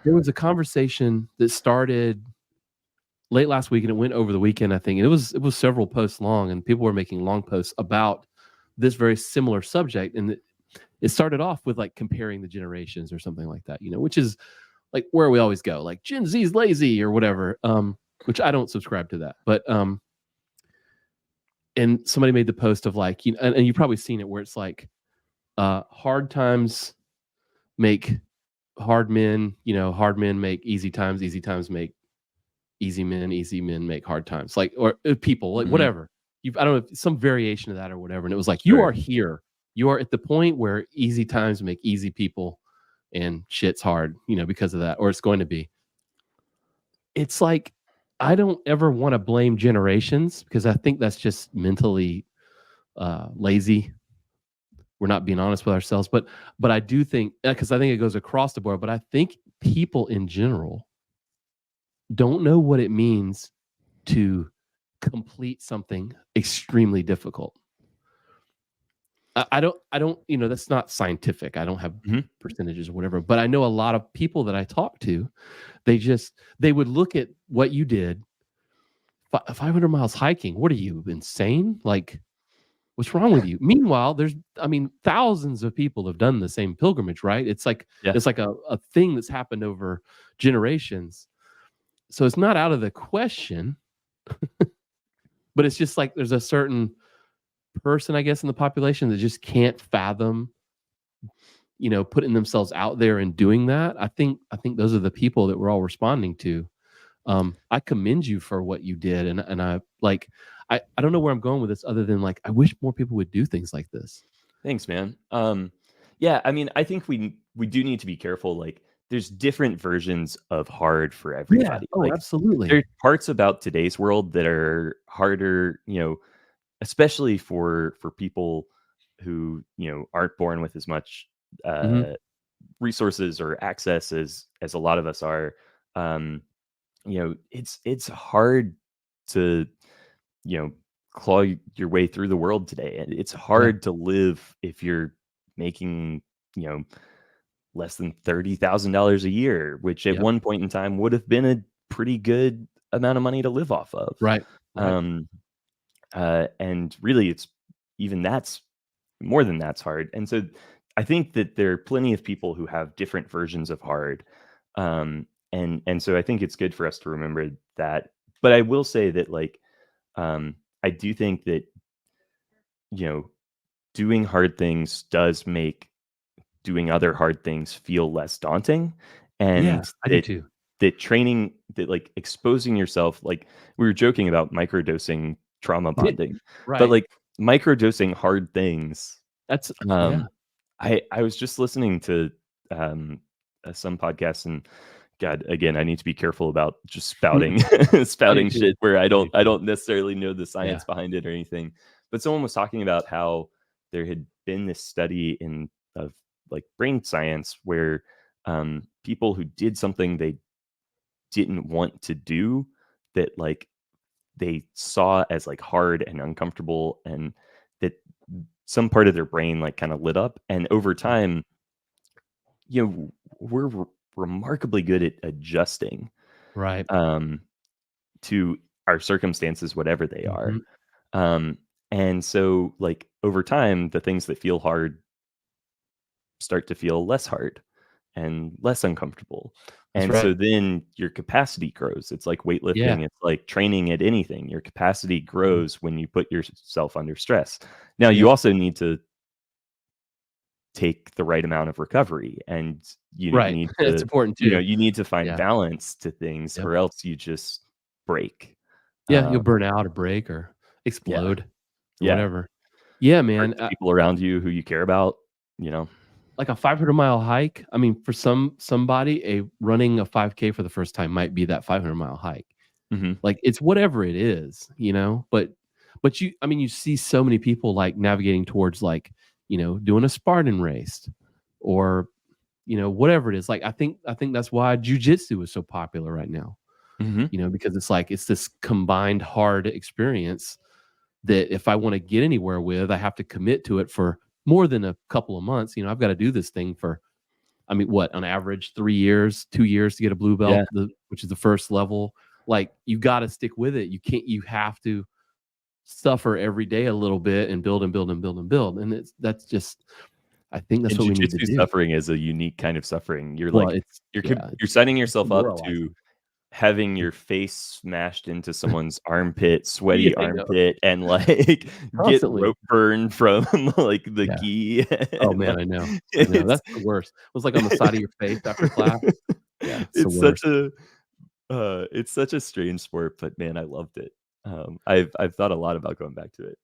there was a conversation that started late last week and it went over the weekend, I think. And it was several posts long, and people were making long posts about this very similar subject. And it started off with like comparing the generations or something like that, which is like where we always go, like Gen Z's lazy or whatever. Which I don't subscribe to that. But and somebody made the post of like, and you've probably seen it where it's like hard times make hard men, hard men make easy times make easy men make hard times, like, or people, like, whatever. I don't know, some variation of that or whatever. And it was like, you are here. You are at the point where easy times make easy people and shit's hard, because of that, or it's going to be. It's like, I don't ever want to blame generations because I think that's just mentally lazy. We're not being honest with ourselves, but I do think, because I think it goes across the board, but I think people in general don't know what it means to complete something extremely difficult. I don't, that's not scientific. I don't have percentages or whatever, but I know a lot of people that I talk to, they would look at what you did, 500 miles hiking. What are you, insane? Like, what's wrong with you? Meanwhile, there's, thousands of people have done the same pilgrimage, right? It's like, it's like a thing that's happened over generations. So it's not out of the question, but it's just like there's a certain person, I guess, in the population that just can't fathom, putting themselves out there and doing that. I think those are the people that we're all responding to. I commend you for what you did, and I like, I don't know where I'm going with this other than like, I wish more people would do things like this. Thanks, man. Yeah, I think we do need to be careful. Like, there's different versions of hard for everybody. Yeah. Oh, like, absolutely. There's parts about today's world that are harder, especially for people who, aren't born with as much resources or access as a lot of us are. It's hard to, claw your way through the world today. And it's hard to live if you're making, less than $30,000 a year, which at one point in time would have been a pretty good amount of money to live off of. Right. And really, it's even that's more than that's hard. And so I think that there are plenty of people who have different versions of hard. And so I think it's good for us to remember that. But I will say that, like, I do think that, doing hard things does make doing other hard things feel less daunting. And I do too. That training, that like exposing yourself, like we were joking about microdosing trauma bonding, right? But like microdosing hard things. That's I was just listening to some podcasts, and God, again, I need to be careful about just spouting shit where I don't necessarily know the science behind it or anything. But someone was talking about how there had been this study of like brain science where people who did something they didn't want to do, that like they saw as like hard and uncomfortable, and that some part of their brain like kind of lit up. And over time, we're remarkably good at adjusting, right, to our circumstances, whatever they are. And so like over time, the things that feel hard start to feel less hard and less uncomfortable. And so then your capacity grows. It's like weightlifting. It's like training at anything. Your capacity grows when you put yourself under stress. Now, you also need to take the right amount of recovery, and you need to, it's important too. You need to find balance to things, or else you just break. You'll burn out or break or explode or whatever. Yeah, man. People around you who you care about, like a 500-mile hike. I mean, for somebody, running a 5K for the first time might be that 500-mile hike. Like, it's whatever it is, but you see so many people like navigating towards like, doing a Spartan race or, whatever it is. Like, I think that's why jujitsu is so popular right now, because it's like, it's this combined hard experience that if I want to get anywhere with, I have to commit to it for more than a couple of months. I've got to do this thing for I mean, what on average 3 years, 2 years to get a blue belt, Yeah. which is the first level. Like you got to stick with it. You have to suffer every day a little bit and build and build and build and build. And that's just, I think that's And what we need to jujitsu do. suffering is a unique kind of suffering. You're Well, like it's yeah, you're signing yourself up to demoralizing. having your face smashed into someone's armpit, Yeah, sweaty I know. armpit, and like get Constantly. rope burn from like the Yeah. gi. Oh And, man, like, I know. I know. it's That's the worst. It was like on the side of your face after class. Yeah, it's the it's such worst. a it's such a strange sport, but man, I loved it. I've thought a lot about going back to it.